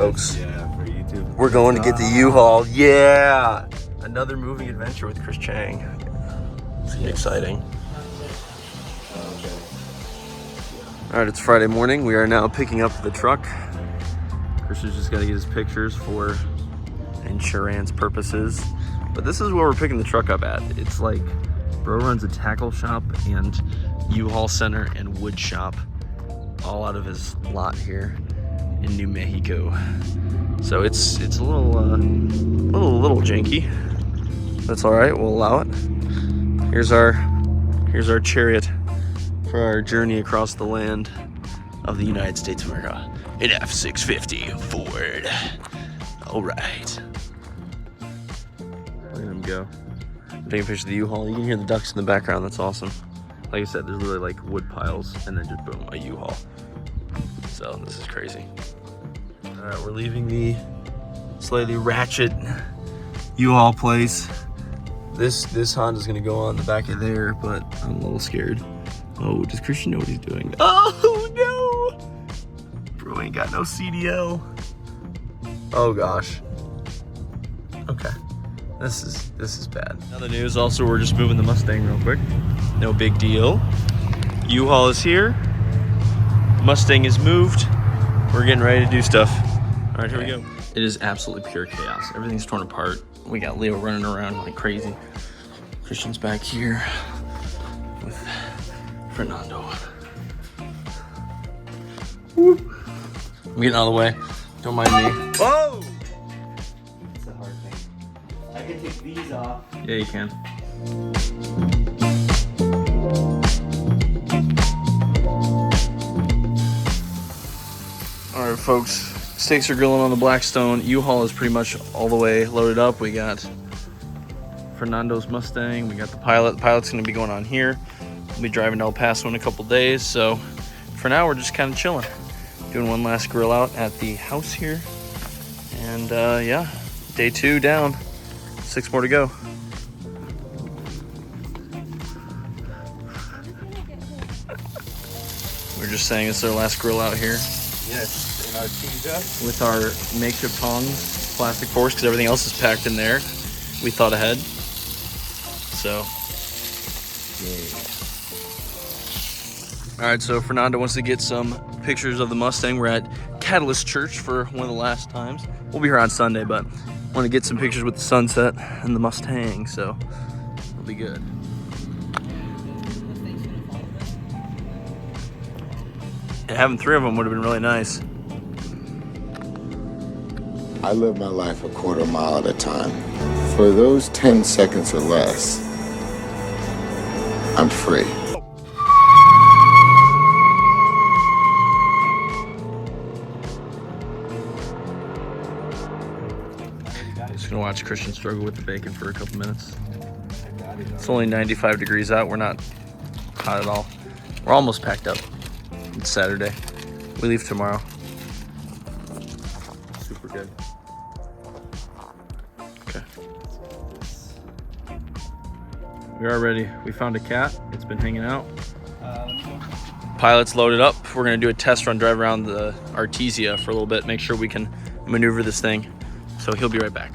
folks. Yeah, for YouTube. We're going to get the U-Haul. Yeah! Another moving adventure with Chris Chang. It's gonna be exciting. All right, it's Friday morning. We are now picking up the truck. Christian's just gotta get his pictures for insurance purposes. But this is where we're picking the truck up at. It's like, bro runs a tackle shop and U-Haul center and wood shop all out of his lot here in New Mexico. So it's a little janky. That's all right, we'll allow it. Here's our chariot for our journey across the land of the United States of America. An F-650 Ford. All right. Look at him go. I'm taking a picture of the U-Haul. You can hear the ducks in the background. That's awesome. Like I said, there's literally like wood piles and then just boom, a U-Haul. So this is crazy. All right, we're leaving the slightly ratchet U-Haul place. This Honda's gonna go on the back of there, but I'm a little scared. Oh, does Christian know what he's doing? Oh no! Bro ain't got no CDL. Oh gosh. Okay. This is bad. Another news also, we're just moving the Mustang real quick. No big deal. U-Haul is here. Mustang is moved. We're getting ready to do stuff. All right, here we go. It is absolutely pure chaos. Everything's torn apart. We got Leo running around like crazy. Christian's back here with Fernando. Woo. I'm getting out of the way. Don't mind me. Whoa! It's a hard thing. I can take these off. Yeah, you can. All right, folks. Steaks are grilling on the Blackstone. U-Haul is pretty much all the way loaded up. We got Fernando's Mustang. We got the Pilot. The Pilot's going to be going on here. We'll be driving to El Paso in a couple days. So for now, we're just kind of chilling. Doing one last grill out at the house here. And yeah, day 2 down. 6 more to go. We're just saying it's our last grill out here. Yes, in Artesia. With our makeshift tongs, plastic forks, because everything else is packed in there. We thought ahead. So, yeah. All right, so Fernando wants to get some pictures of the Mustang. We're at Catalyst Church for one of the last times. We'll be here on Sunday, but want to get some pictures with the sunset and the Mustang, so it'll be good. Yeah, having 3 of them would have been really nice. I live my life a quarter mile at a time. For those 10 seconds or less, I'm free. Just gonna watch Christian struggle with the bacon for a couple minutes. It's only 95 degrees out. We're not hot at all. We're almost packed up. It's Saturday. We leave tomorrow. Super good. Okay. We are ready. We found a cat. It's been hanging out. Pilot's loaded up. We're gonna do a test run, drive around the Artesia for a little bit, make sure we can maneuver this thing. So he'll be right back.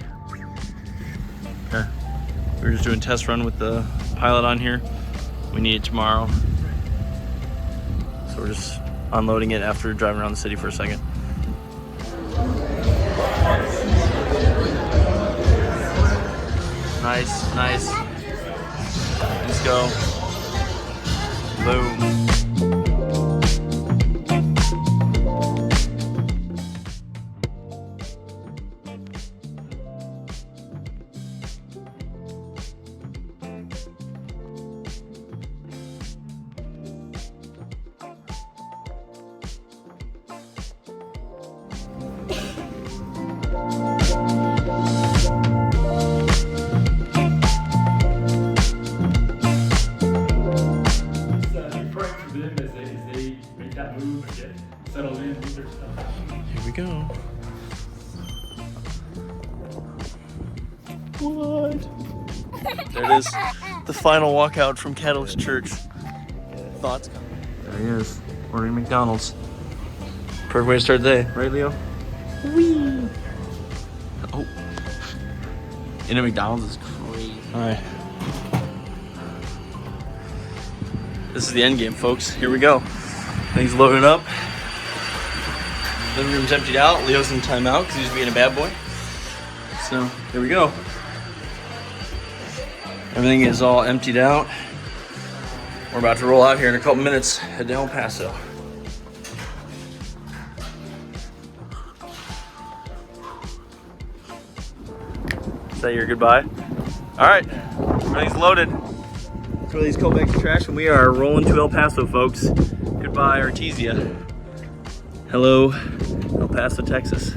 Okay. We're just doing a test run with the Pilot on here. We need it tomorrow. So we're just unloading it after driving around the city for a second. Nice, nice. Let's go. Boom. Here we go. What? There it is. The final walkout from Catalyst Church. Thoughts? There he is. Ordering McDonald's. Perfect way to start the day, right, Leo? Whee! Oh. In a McDonald's is crazy. Alright. This is the end game, folks. Here we go. Things loaded up. Living room's emptied out. Leo's in timeout because he's being a bad boy. So, here we go. Everything is all emptied out. We're about to roll out here in a couple minutes, head to El Paso. Is that your goodbye? All right, everything's loaded. Throw these coat bags of trash and we are rolling to El Paso, folks. Goodbye, Artesia. Hello, El Paso, Texas.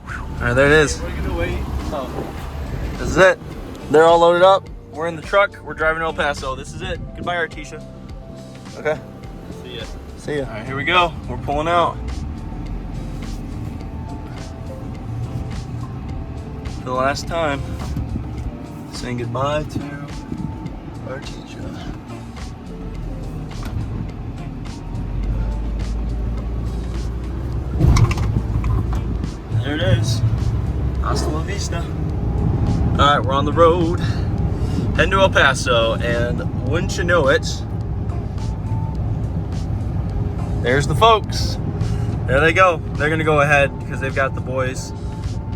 All right, there it is. We're gonna wait. Oh. This is it. They're all loaded up. We're in the truck. We're driving to El Paso. This is it. Goodbye, Artesia. Okay. See ya. See ya. All right, here we go. We're pulling out. For the last time, saying goodbye to Artesia. There it is. Hasta la vista. All right, we're on the road, heading to El Paso, and wouldn't you know it, there's the folks. There they go. They're gonna go ahead because they've got the boys.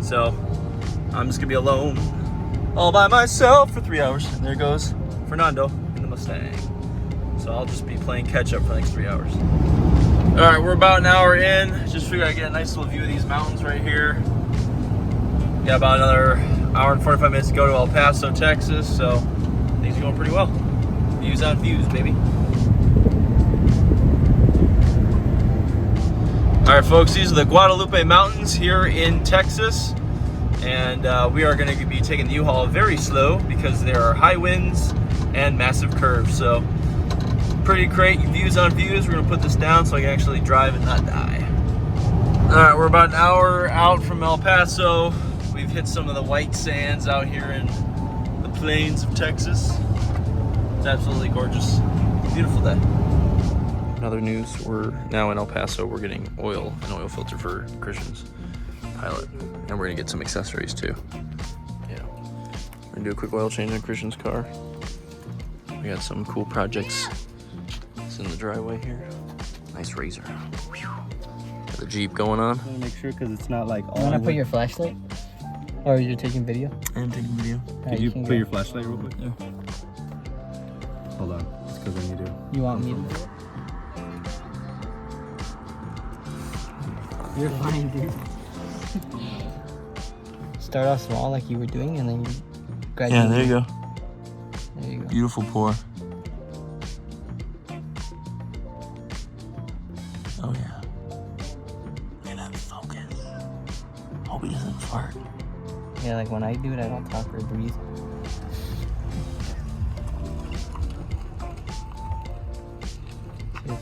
So I'm just gonna be alone, all by myself for 3 hours. And there goes Fernando in the Mustang. So I'll just be playing catch up for the next 3 hours. All right, we're about an hour in. Just figured I'd get a nice little view of these mountains right here. Got about another hour and 45 minutes to go to El Paso, Texas. So things are going pretty well. Views on views, baby. All right, folks, these are the Guadalupe Mountains here in Texas. And we are going to be taking the U-Haul very slow because there are high winds and massive curves. So pretty great views on views. We're going to put this down so I can actually drive and not die. All right, we're about an hour out from El Paso. We've hit some of the white sands out here in the plains of Texas. It's absolutely gorgeous. Beautiful day. In other news, we're now in El Paso. We're getting oil, an oil filter for Christian's Pilot. And we're gonna get some accessories too. Yeah. We're gonna do a quick oil change on Christian's car. We got some cool projects. It's in the driveway here. Nice Razor. Got the Jeep going on. I want to make sure because it's not like all. You want to put your flashlight? Or you're taking video? I am taking video. Could you put your flashlight real quick? Yeah. Hold on. It's because then you do. You want me to do it? You're fine, dude. Start off small like you were doing and then you gradually. Yeah, there you go. There you go. Beautiful pour. Oh yeah. Look at that focus. Hope he doesn't fart. Yeah, like when I do it, I don't talk or breathe.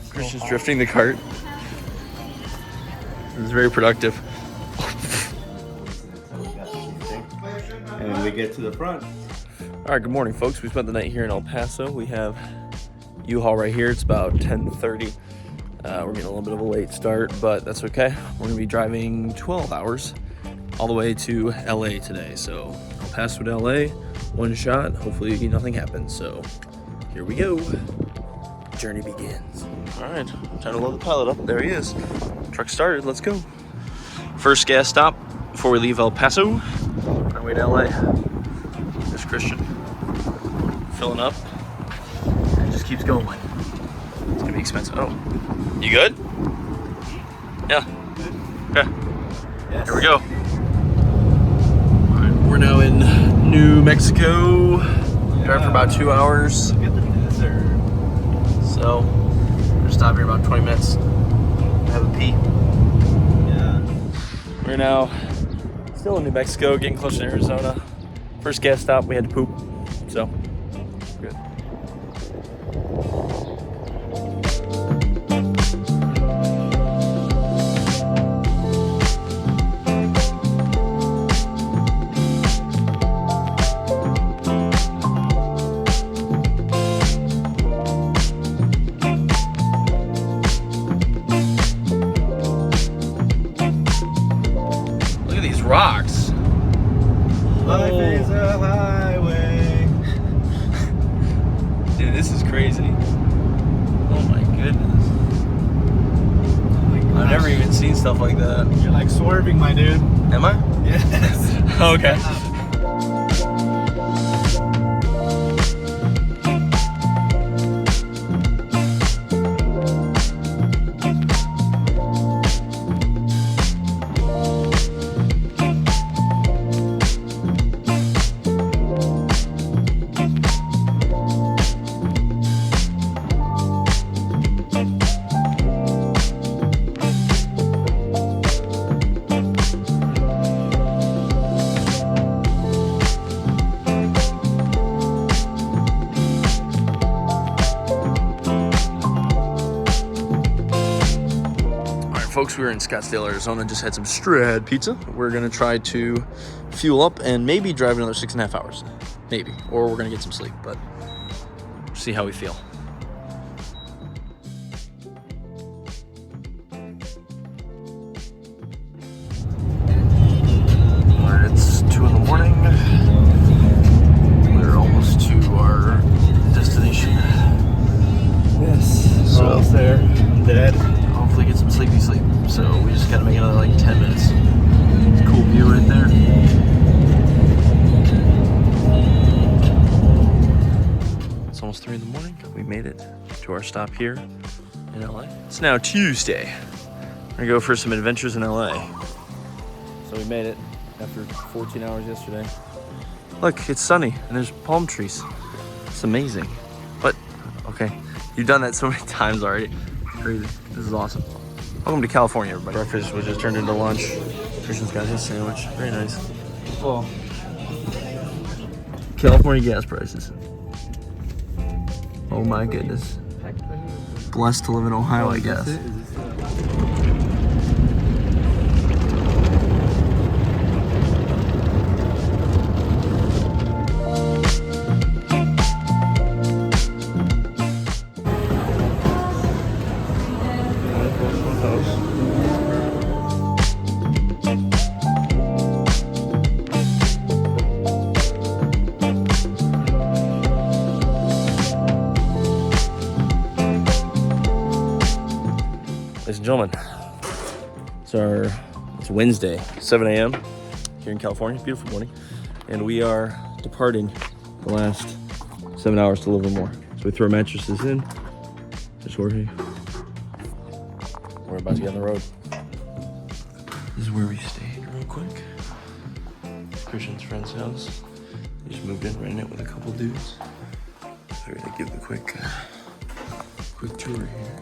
Christian's drifting the cart. This is very productive. And we get to the front. All right, good morning, folks. We spent the night here in El Paso. We have U-Haul right here. It's about 10:30. We're getting a little bit of a late start, but that's okay. We're gonna be driving 12 hours all the way to LA today. So El Paso to LA, one shot. Hopefully nothing happens. So here we go. Journey begins. All right, time to load the pilot up. There he is. Truck started. Let's go. First gas stop before we leave El Paso. On our way to LA. There's Christian. Filling up. And it just keeps going. It's gonna be expensive. Oh, you good? Yeah. Okay. Yes. Here we go. All right, we're now in New Mexico. Drive for about 2 hours. Look at the desert. So, we're stopping here about 20 minutes. Have a pee. Yeah. We're now still in New Mexico, getting closer to Arizona. First gas stop, we had to poop. So, good. rocks. Life is a highway. Dude, this is crazy. Oh my goodness. Oh my gosh. I've never even seen stuff like that. You're like swerving, my dude. Am I? Yes. Okay. Folks, we were in Scottsdale, Arizona, just had some shred pizza. We're gonna try to fuel up and maybe drive another 6.5 hours. Maybe, or we're gonna get some sleep, but see how we feel. All right, it's 2 in the morning. We're almost to our destination. Yes. So- Almost there. I'm dead. Hopefully get some sleepy sleep. So we just gotta make another like 10 minutes. It's a cool view right there. It's almost 3 in the morning. We made it to our stop here in LA. It's now Tuesday. We're gonna go for some adventures in LA. So we made it after 14 hours yesterday. Look, it's sunny and there's palm trees. It's amazing. But, okay, you've done that so many times already. Crazy. This is awesome. Welcome to California, everybody. Breakfast was just turned into lunch. Christian's got his sandwich. Very nice. Well, California gas prices. Oh my goodness. Blessed to live in Ohio, I guess. Ladies and gentlemen, it's Wednesday, 7 a.m. here in California. Beautiful morning. And we are departing the last 7 hours to Livermore. So we throw mattresses in. Just Jorge. We're about to get on the road. This is where we stayed real quick. Christian's friend's house. We just moved in, ran it with a couple dudes. So we're gonna give the quick tour here.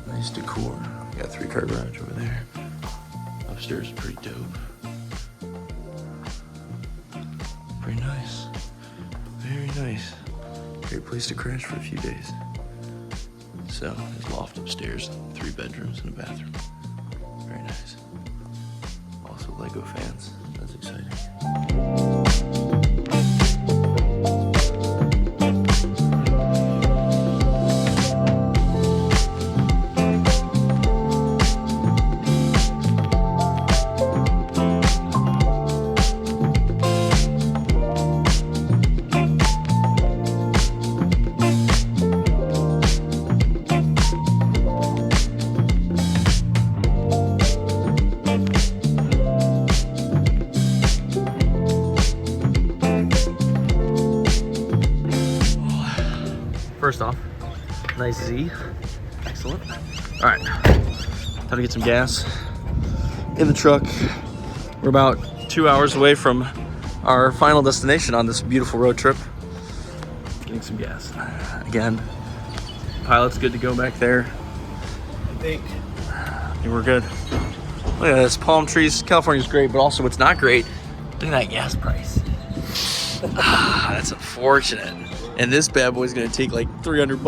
Nice decor. We got 3-car garage over there. Upstairs is pretty dope. Very nice. Very nice. Great place to crash for a few days. So, there's a loft upstairs, 3 bedrooms and a bathroom. Very nice. Also Lego fans. That's exciting. First off, nice Z. Excellent. All right, time to get some gas in the truck. We're about 2 hours away from our final destination on this beautiful road trip. Getting some gas. Again, pilot's good to go back there. I think We're good. Look at this, palm trees. California's great, but also what's not great, look at that gas price. That's unfortunate. And this bad boy's gonna take like $300.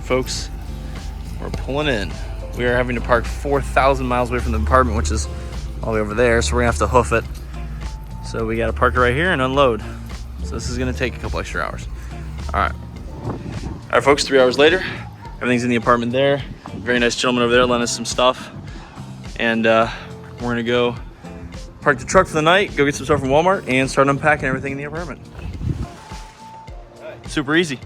right, folks, we're pulling in. We are having to park 4,000 miles away from the apartment, which is all the way over there, so we're gonna have to hoof it. So we gotta park it right here and unload. So this is gonna take a couple extra hours. All right, folks, 3 hours later, everything's in the apartment there. Very nice gentleman over there lent us some stuff. And we're gonna go park the truck for the night, go get some stuff from Walmart, and start unpacking everything in the apartment. Super easy.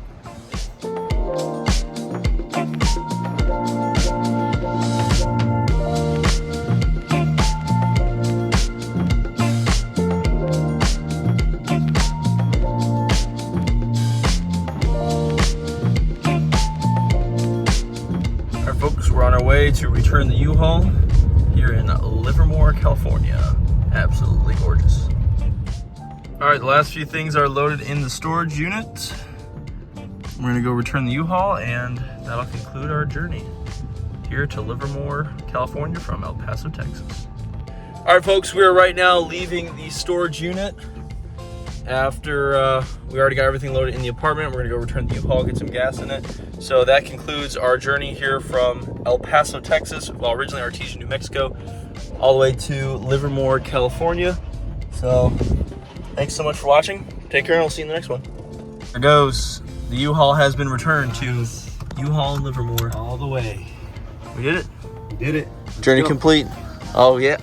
Folks, we're on our way to return the U-Haul here in Livermore, California. Absolutely gorgeous. All right, the last few things are loaded in the storage unit. We're gonna go return the U-Haul, and that'll conclude our journey here to Livermore, California from El Paso, Texas. All right, folks, we are right now leaving the storage unit. After we already got everything loaded in the apartment, we're gonna go return the U-Haul, get some gas in it. So that concludes our journey here from El Paso, Texas, well, originally Artesia, New Mexico, all the way to Livermore, California. So thanks so much for watching. Take care, and I'll see you in the next one. There goes. The U-Haul has been returned to U-Haul Livermore. All the way. We did it. We did it. Journey complete. Oh, yeah.